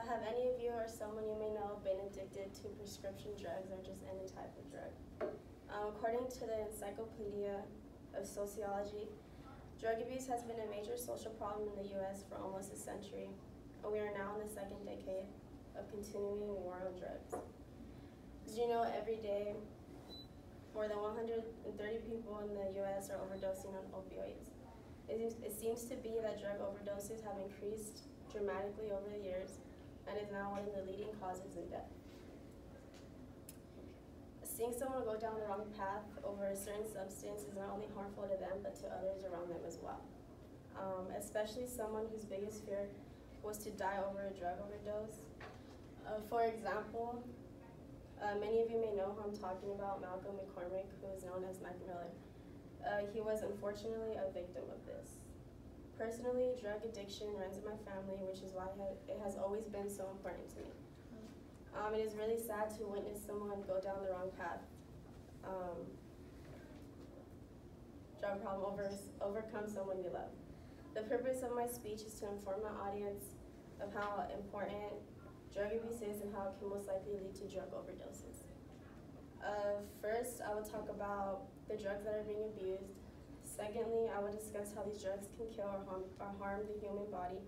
Have any of you or someone you may know been addicted to prescription drugs or just any type of drug? According to the Encyclopedia of Sociology, drug abuse has been a major social problem in the U.S. for almost a century, and we are now in the second decade of continuing war on drugs. As you know, every day, more than 130 people in the U.S. are overdosing on opioids. It seems to be that drug overdoses have increased dramatically over the years and is now one of the leading causes of death. Seeing someone go down the wrong path over a certain substance is not only harmful to them, but to others around them as well. Especially someone whose biggest fear was to die over a drug overdose. For example, many of you may know who I'm talking about, Malcolm McCormick, who is known as Mac Miller. He was unfortunately a victim of this. Personally, drug addiction runs in my family, which is why it has always been so important to me. It is really sad to witness someone go down the wrong path. Drug problem overcome someone you love. The purpose of my speech is to inform my audience of how important drug abuse is and how it can most likely lead to drug overdoses. First, I will talk about the drugs that are being abused. Secondly, I will discuss how these drugs can kill or harm the human body.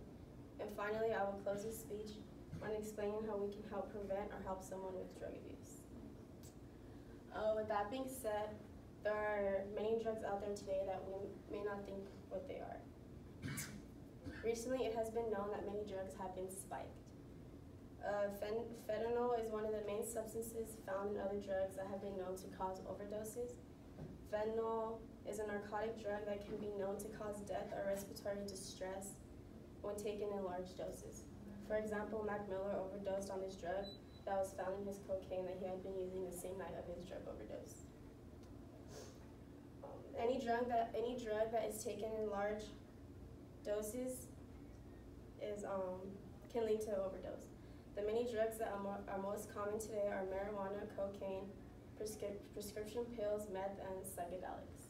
And finally, I will close this speech on explaining how we can help prevent or help someone with drug abuse. With that being said, there are many drugs out there today that we may not think what they are. Recently, it has been known that many drugs have been spiked. Fentanyl is one of the main substances found in other drugs that have been known to cause overdoses. Fentanyl is a narcotic drug that can be known to cause death or respiratory distress when taken in large doses. For example, Mac Miller overdosed on this drug that was found in his cocaine that he had been using the same night of his drug overdose. Any drug that is taken in large doses can lead to overdose. The many drugs that are most common today are marijuana, cocaine, prescription pills, meth, and psychedelics.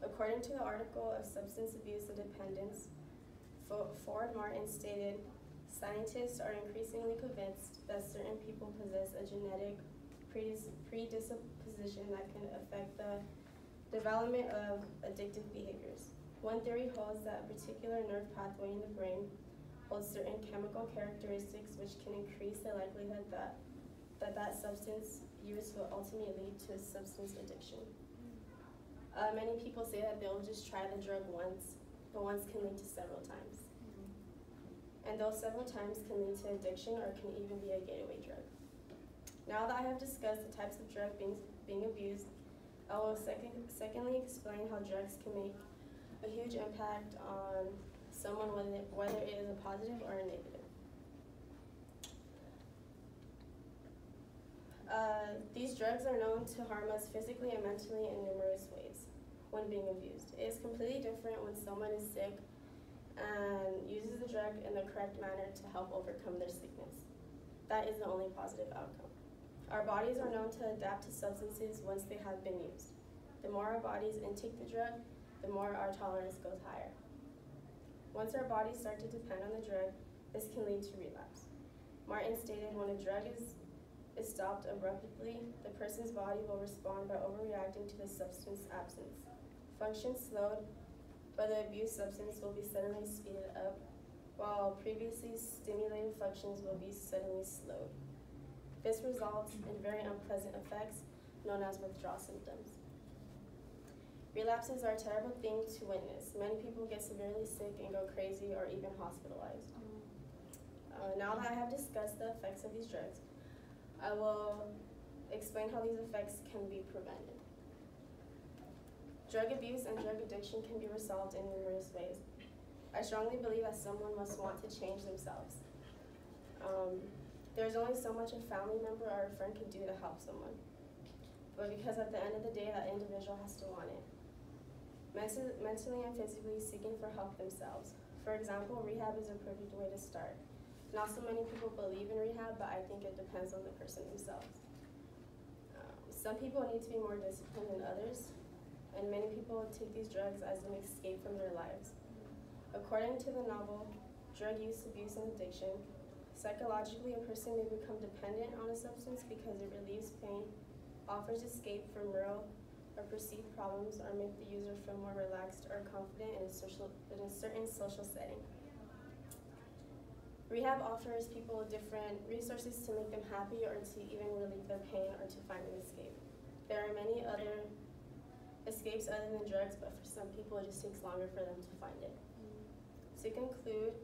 According to the article of Substance Abuse and Dependence, Ford Martin stated, "Scientists are increasingly convinced that certain people possess a genetic predisposition that can affect the development of addictive behaviors. One theory holds that a particular nerve pathway in the brain holds certain chemical characteristics which can increase the likelihood that substance use will ultimately lead to a substance addiction." Many people say that they'll just try the drug once, but once can lead to several times. And those several times can lead to addiction or can even be a gateway drug. Now that I have discussed the types of drug being abused, I will secondly explain how drugs can make a huge impact on someone, whether it is a positive or a negative. These drugs are known to harm us physically and mentally in numerous ways when being abused. It is completely different when someone is sick and uses the drug in the correct manner to help overcome their sickness. That is the only positive outcome. Our bodies are known to adapt to substances once they have been used. The more our bodies intake the drug, the more our tolerance goes higher. Once our bodies start to depend on the drug, this can lead to relapse. Martin stated, "When a drug is stopped abruptly, the person's body will respond by overreacting to the substance absence. Function slowed, but the abused substance will be suddenly speeded up, while previously stimulated functions will be suddenly slowed. This results in very unpleasant effects known as withdrawal symptoms." Relapses are a terrible thing to witness. Many people get severely sick and go crazy or even hospitalized. Now that I have discussed the effects of these drugs, I will explain how these effects can be prevented. Drug abuse and drug addiction can be resolved in numerous ways. I strongly believe that someone must want to change themselves. There's only so much a family member or a friend can do to help someone, but because at the end of the day, that individual has to want it. Mentally and physically seeking for help themselves. For example, rehab is a perfect way to start. Not so many people believe in rehab, but I think it depends on the person themselves. Some people need to be more disciplined than others, and many people take these drugs as an escape from their lives. According to the novel Drug Use, Abuse, and Addiction, Psychologically, a person may become dependent on a substance because it relieves pain, offers escape from real or perceived problems, or make the user feel more relaxed or confident in a certain social setting. Rehab offers people different resources to make them happy or to even relieve their pain or to find an escape. There are many other escapes other than drugs, but for some people it just takes longer for them to find it. To conclude,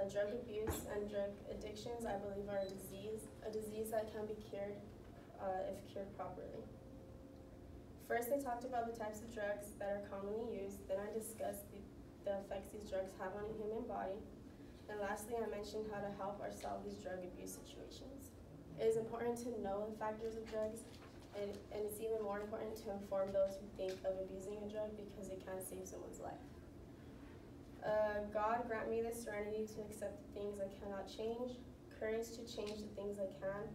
drug abuse and drug addictions, I believe, are a disease that can be cured if cured properly. First, I talked about the types of drugs that are commonly used. Then I discussed the effects these drugs have on the human body. And lastly, I mentioned how to help or solve these drug abuse situations. It is important to know the factors of drugs, and it's even more important to inform those who think of abusing a drug because it can save someone's life. God grant me the serenity to accept the things I cannot change, courage to change the things I can,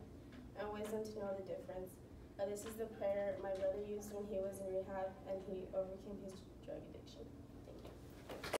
and wisdom to know the difference. This is the prayer my brother used when he was in rehab and he overcame his drug addiction.